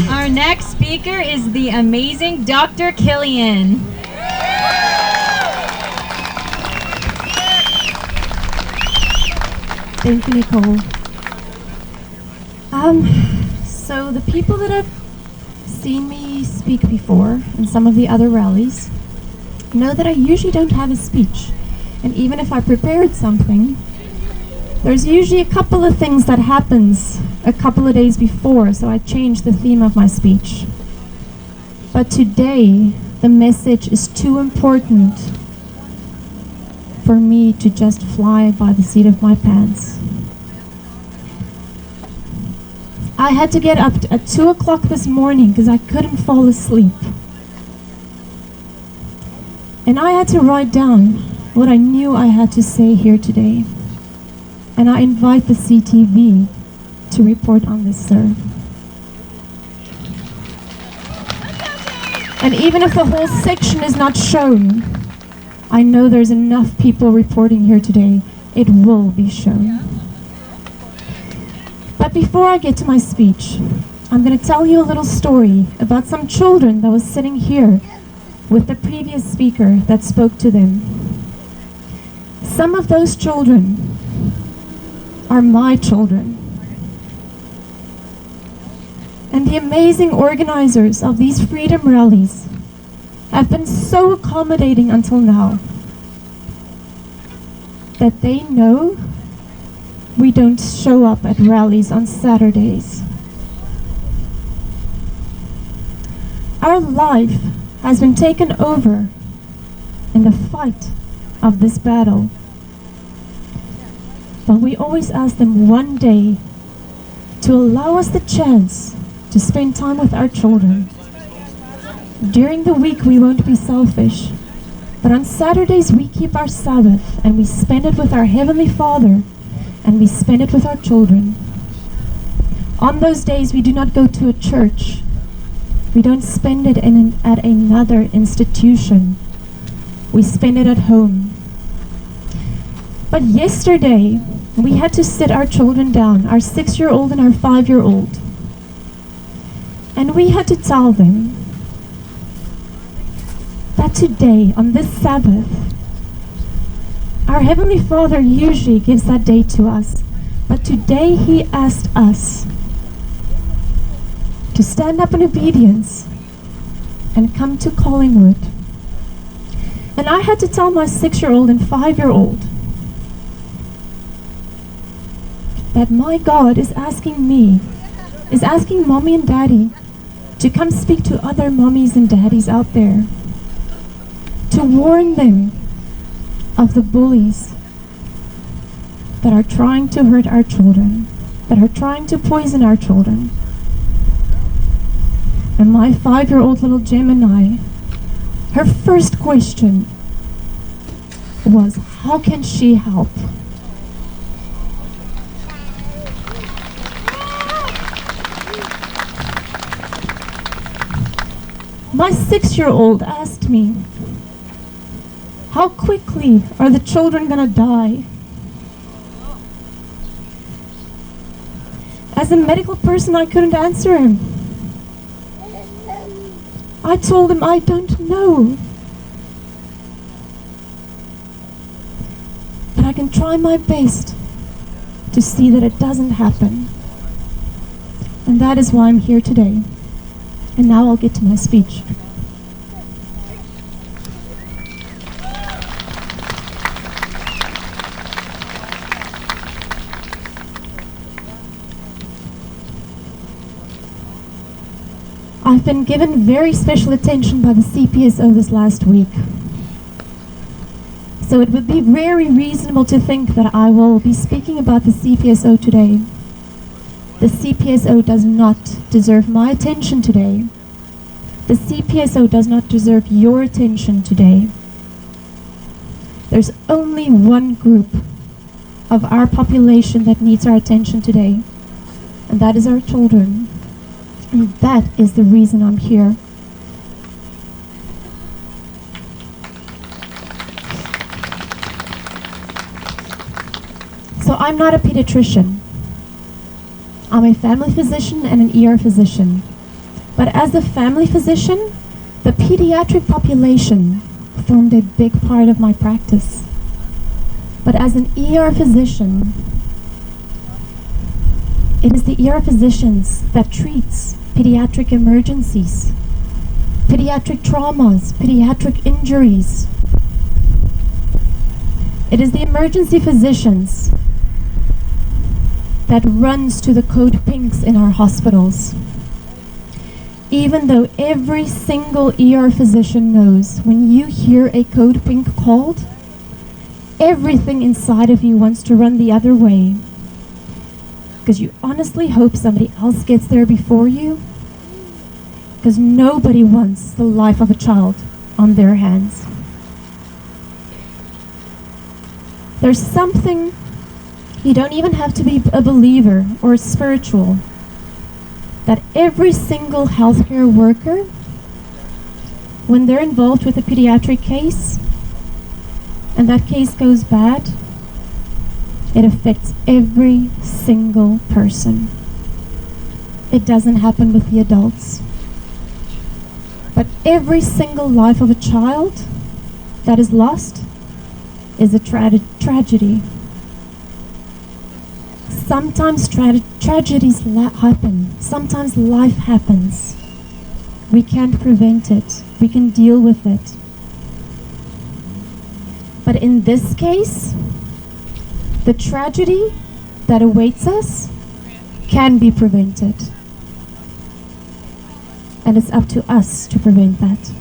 Our next speaker is the amazing Dr. Kilian. Thank you, Nicole. So the people that have seen me speak before in some of the other rallies know that I usually don't have a speech. And even if I prepared something, there's usually a couple of things that happens a couple of days before, so I change the theme of my speech. But today, the message is too important for me to just fly by the seat of my pants. I had to get up at 2 o'clock this morning because I couldn't fall asleep. And I had to write down what I knew I had to say here today. And I invite the CTV to report on this, sir. And even if the whole section is not shown, I know there's enough people reporting here today. It will be shown. But before I get to my speech, I'm going to tell you a little story about some children that was sitting here with the previous speaker that spoke to them. Some of those children are my children. And the amazing organizers of these freedom rallies have been so accommodating until now that they know we don't show up at rallies on Saturdays. Our life has been taken over in the fight of this battle. But we always ask them one day to allow us the chance to spend time with our children. During the week we won't be selfish, but on Saturdays we keep our Sabbath and we spend it with our Heavenly Father and we spend it with our children. On those days we do not go to a church. We don't spend it at another institution. We spend it at home. But yesterday, we had to sit our children down, our 6-year-old and our 5-year-old. And we had to tell them that today, on this Sabbath, our Heavenly Father usually gives that day to us. But today He asked us to stand up in obedience and come to Collingwood. And I had to tell my 6-year-old and 5-year-old that my God is asking Mommy and Daddy to come speak to other mommies and daddies out there, to warn them of the bullies that are trying to hurt our children, that are trying to poison our children. And my 5-year-old little Gemini, her first question was, how can she help? My 6-year-old asked me, how quickly are the children going to die? As a medical person, I couldn't answer him. I told him I don't know. But I can try my best to see that it doesn't happen. And that is why I'm here today. And now I'll get to my speech. I've been given very special attention by the CPSO this last week. So it would be very reasonable to think that I will be speaking about the CPSO today. The CPSO does not deserve my attention today. The CPSO does not deserve your attention today. There's only one group of our population that needs our attention today, and that is our children. And that is the reason I'm here. So I'm not a pediatrician. I'm a family physician and an ER physician. But as a family physician, the pediatric population formed a big part of my practice. But as an ER physician, it is the ER physicians that treats pediatric emergencies, pediatric traumas, pediatric injuries. It is the emergency physicians that runs to the code pinks in our hospitals. Even though every single ER physician knows when you hear a code pink called, everything inside of you wants to run the other way, because you honestly hope somebody else gets there before you, because nobody wants the life of a child on their hands. There's something, you don't even have to be a believer or spiritual, that every single healthcare worker, when they're involved with a pediatric case, and that case goes bad, it affects every single person. It doesn't happen with the adults. But every single life of a child that is lost is a tragedy. Sometimes tragedies happen. Sometimes life happens. We can't prevent it. We can deal with it. But in this case, the tragedy that awaits us can be prevented. And it's up to us to prevent that.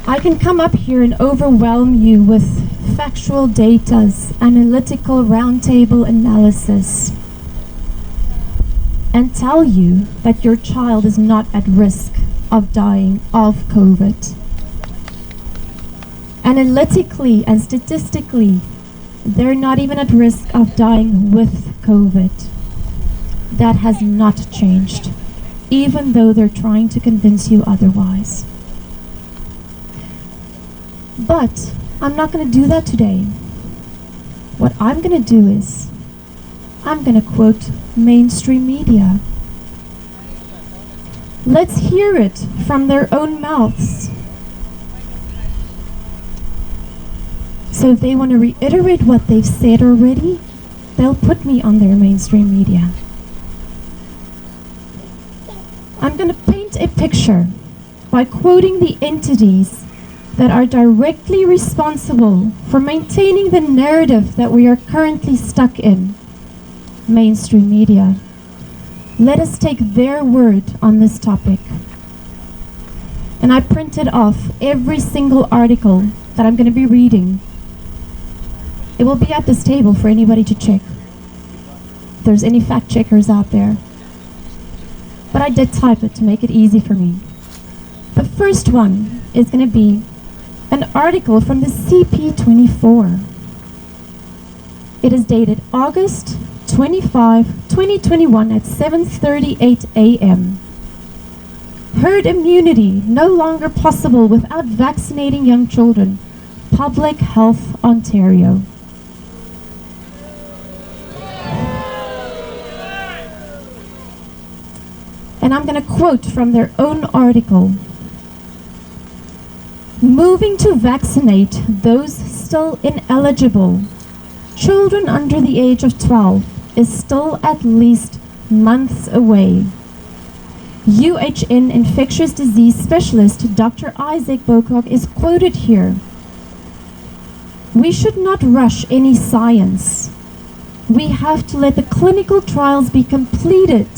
I can come up here and overwhelm you with factual datas, analytical roundtable analysis, and tell you that your child is not at risk of dying of COVID. Analytically and statistically, they're not even at risk of dying with COVID. That has not changed, even though they're trying to convince you otherwise. But I'm not going to do that today. What I'm going to do is, I'm going to quote mainstream media. Let's hear it from their own mouths. So if they want to reiterate what they've said already, they'll put me on their mainstream media. I'm going to paint a picture by quoting the entities that are directly responsible for maintaining the narrative that we are currently stuck in. Mainstream media. Let us take their word on this topic. And I printed off every single article that I'm going to be reading. It will be at this table for anybody to check, if there's any fact checkers out there. But I did type it to make it easy for me. The first one is going to be an article from the CP24. It is dated August 25, 2021 at 7:38 a.m. Herd immunity no longer possible without vaccinating young children. Public Health Ontario. And I'm going to quote from their own article. Moving to vaccinate those still ineligible, children under the age of 12, is still at least months away. UHN infectious disease specialist Dr. Isaac Bocock is quoted here. We should not rush any science. We have to let the clinical trials be completed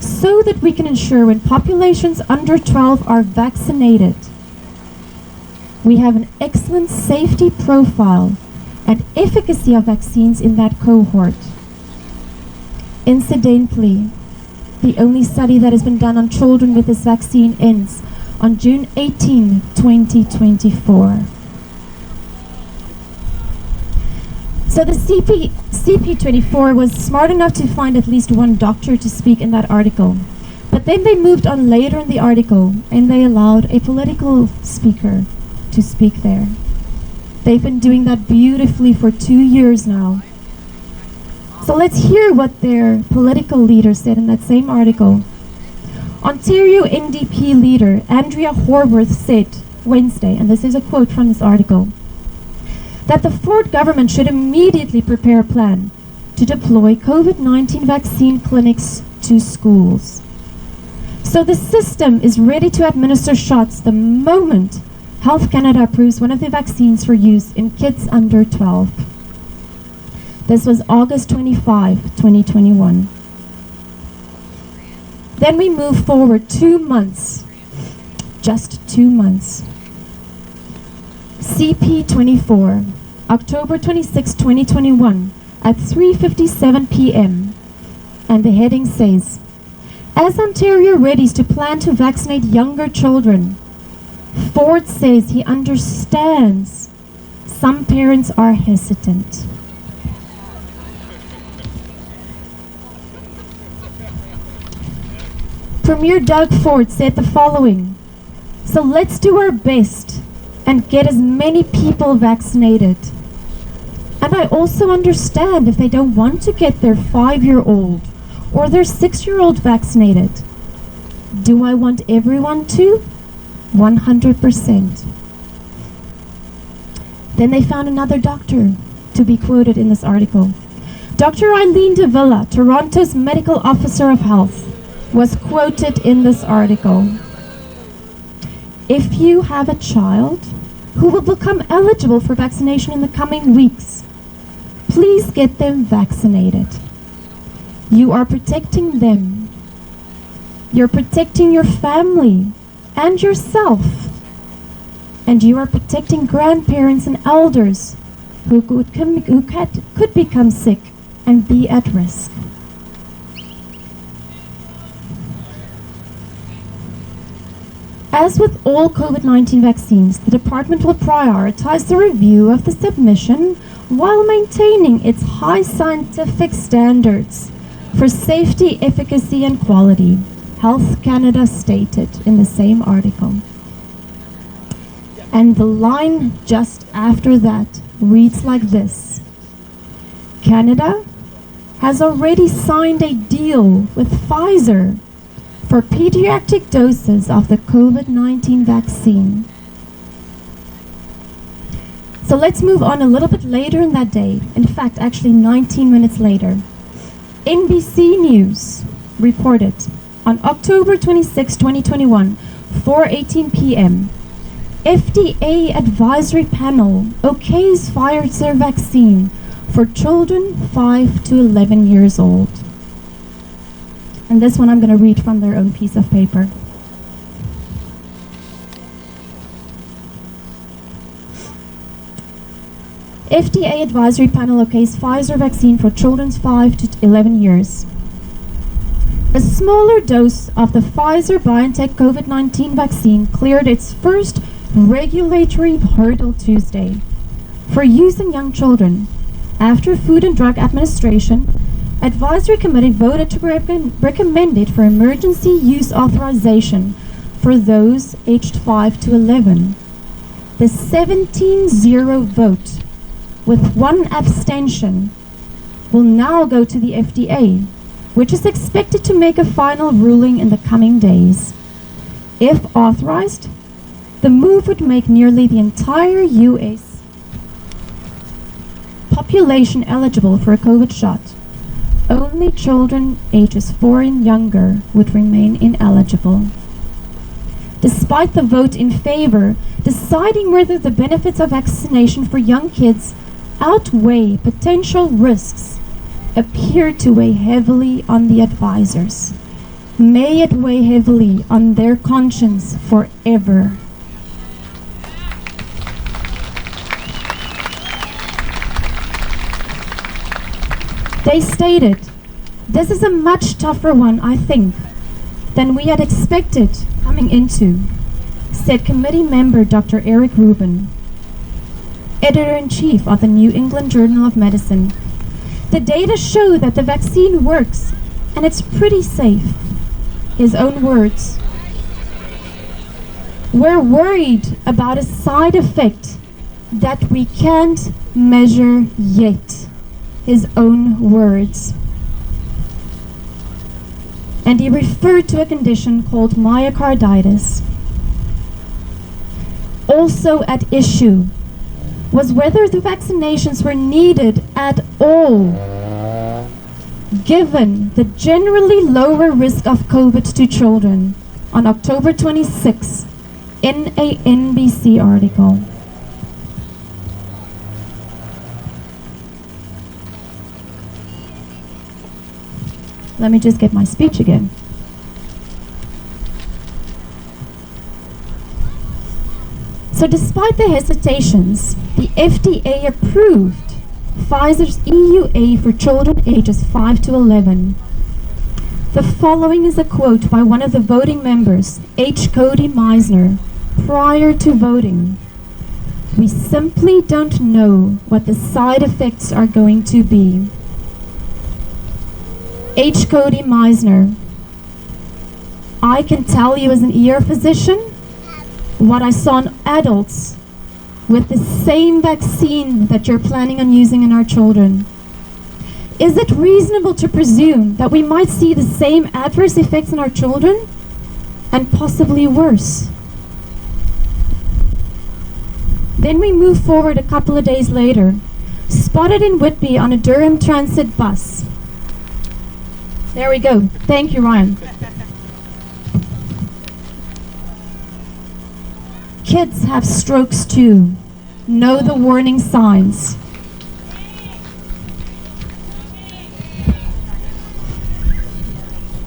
so that we can ensure when populations under 12 are vaccinated, we have an excellent safety profile and efficacy of vaccines in that cohort. Incidentally, the only study that has been done on children with this vaccine ends on June 18, 2024. So the CP24 was smart enough to find at least one doctor to speak in that article. But then they moved on later in the article and they allowed a political speaker to speak there. They've been doing that beautifully for 2 years now, So let's hear what their political leader said in that same article. Ontario NDP leader Andrea Horwath said Wednesday, and this is a quote from this article, that the Ford government should immediately prepare a plan to deploy COVID-19 vaccine clinics to schools. So the system is ready to administer shots the moment Health Canada approves one of the vaccines for use in kids under 12. This was August 25, 2021. Then we move forward 2 months, just 2 months. CP24, October 26, 2021, at 3:57 p.m. And the heading says, as Ontario readies to plan to vaccinate younger children, Ford says he understands some parents are hesitant. Premier Doug Ford said the following, so let's do our best and get as many people vaccinated. And I also understand if they don't want to get their 5-year-old or their 6-year-old vaccinated. Do I want everyone to? 100%. Then they found another doctor to be quoted in this article. Dr. Eileen de Villa, Toronto's medical officer of health, was quoted in this article. If you have a child who will become eligible for vaccination in the coming weeks, please get them vaccinated. You are protecting them. You're protecting your family and yourself. And you are protecting grandparents and elders who could become sick and be at risk. As with all COVID-19 vaccines, the department will prioritize the review of the submission while maintaining its high scientific standards for safety, efficacy, and quality, Health Canada stated in the same article. And the line just after that reads like this. Canada has already signed a deal with Pfizer for pediatric doses of the COVID-19 vaccine. So let's move on a little bit later in that day. In fact, actually 19 minutes later. NBC News reported on October 26, 2021, 4:18 p.m., FDA advisory panel okays Pfizer vaccine for children 5 to 11 years old. And this one I'm going to read from their own piece of paper. FDA advisory panel okays Pfizer vaccine for children 5 to 11 years. A smaller dose of the Pfizer-BioNTech COVID-19 vaccine cleared its first regulatory hurdle Tuesday for use in young children after Food and Drug Administration Advisory Committee voted to recommend it for emergency use authorization for those aged 5 to 11. The 17-0 vote with 1 abstention will now go to the FDA, which is expected to make a final ruling in the coming days. If authorized, the move would make nearly the entire U.S. population eligible for a COVID shot. Only children ages 4 and younger would remain ineligible. Despite the vote in favor, deciding whether the benefits of vaccination for young kids outweigh potential risks appear to weigh heavily on the advisors. May it weigh heavily on their conscience forever. They stated, this is a much tougher one, I think, than we had expected coming into, said committee member Dr. Eric Rubin, editor-in-chief of the New England Journal of Medicine. The data show that the vaccine works and it's pretty safe. His own words. We're worried about a side effect that we can't measure yet. his own words. And he referred to a condition called myocarditis. Also at issue was whether the vaccinations were needed at all, given the generally lower risk of COVID to children, on October 26 in a NBC article. Let me just get my speech again. So despite the hesitations, the FDA approved Pfizer's EUA for children ages 5 to 11. The following is a quote by one of the voting members, H. Cody Meisner, prior to voting. "We simply don't know what the side effects are going to be." H. Cody Meisner, I can tell you as an ER physician what I saw in adults with the same vaccine that you're planning on using in our children. Is it reasonable to presume that we might see the same adverse effects in our children and possibly worse? Then we move forward a couple of days later, spotted in Whitby on a Durham Transit bus. There we go. Thank you, Ryan. Kids have strokes too. Know the warning signs.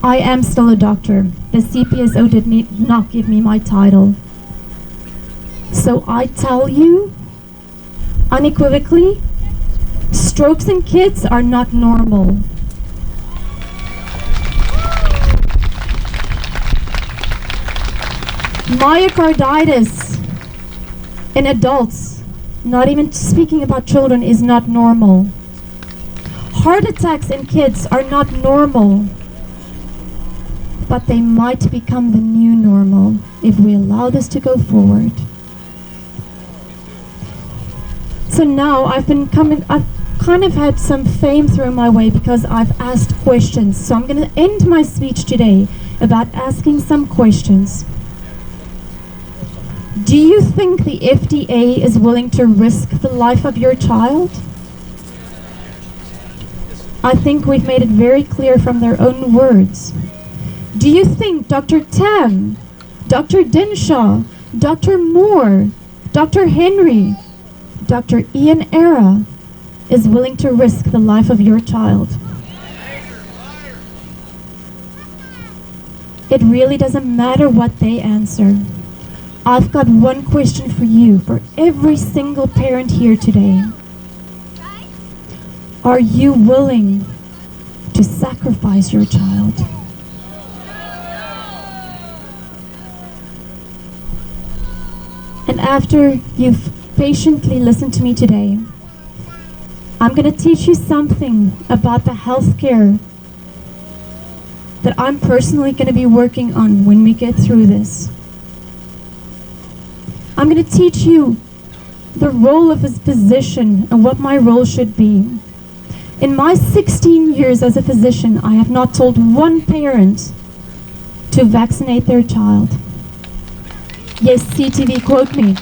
I am still a doctor. The CPSO did not give me my title. So I tell you, unequivocally, strokes in kids are not normal. Myocarditis in adults, not even speaking about children, is not normal. Heart attacks in kids are not normal, but they might become the new normal if we allow this to go forward. So now I've kind of had some fame thrown my way because I've asked questions. So I'm going to end my speech today about asking some questions. Do you think the FDA is willing to risk the life of your child? I think we've made it very clear from their own words. Do you think Dr. Tam, Dr. Dinshaw, Dr. Moore, Dr. Henry, Dr. Ian Era is willing to risk the life of your child? It really doesn't matter what they answer. I've got one question for you, for every single parent here today. Are you willing to sacrifice your child? And after you've patiently listened to me today, I'm going to teach you something about the healthcare that I'm personally going to be working on when we get through this. I'm going to teach you the role of a physician and what my role should be. In my 16 years as a physician, I have not told one parent to vaccinate their child. Yes, CTV, quote me.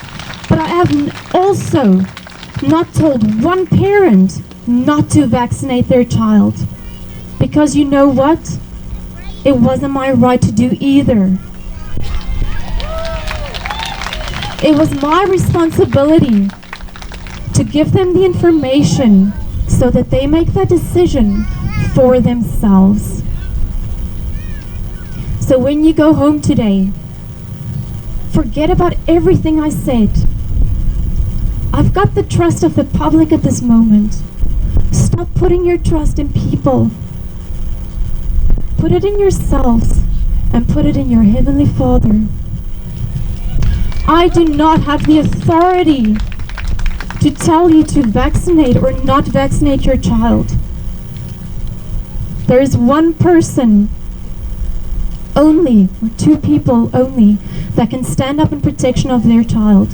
But I have also not told one parent not to vaccinate their child. Because you know what? It wasn't my right to do either. It was my responsibility to give them the information so that they make that decision for themselves. So when you go home today, forget about everything I said. I've got the trust of the public at this moment. Stop putting your trust in people. Put it in yourselves and put it in your Heavenly Father. I do not have the authority to tell you to vaccinate or not vaccinate your child. There is one person only, or two people only, that can stand up in protection of their child,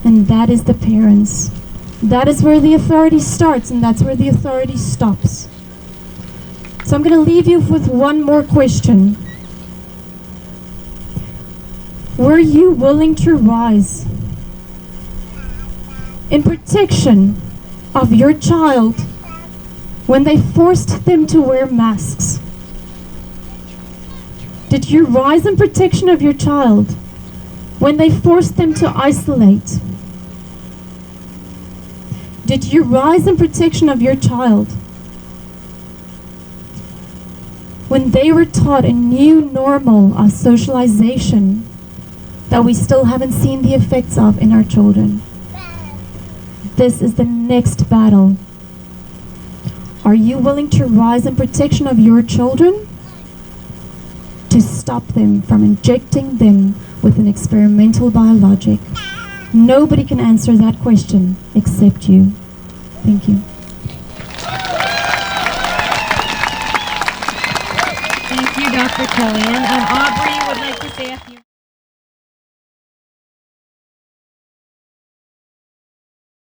and that is the parents. That is where the authority starts, and that's where the authority stops. So I'm going to leave you with one more question. Were you willing to rise in protection of your child when they forced them to wear masks? Did you rise in protection of your child when they forced them to isolate? Did you rise in protection of your child when they were taught a new normal of socialization that we still haven't seen the effects of in our children? This is the next battle. Are you willing to rise in protection of your children to stop them from injecting them with an experimental biologic? Nobody can answer that question except you. Thank you. Thank you, Dr. Kilian. Aubrey would like to say a few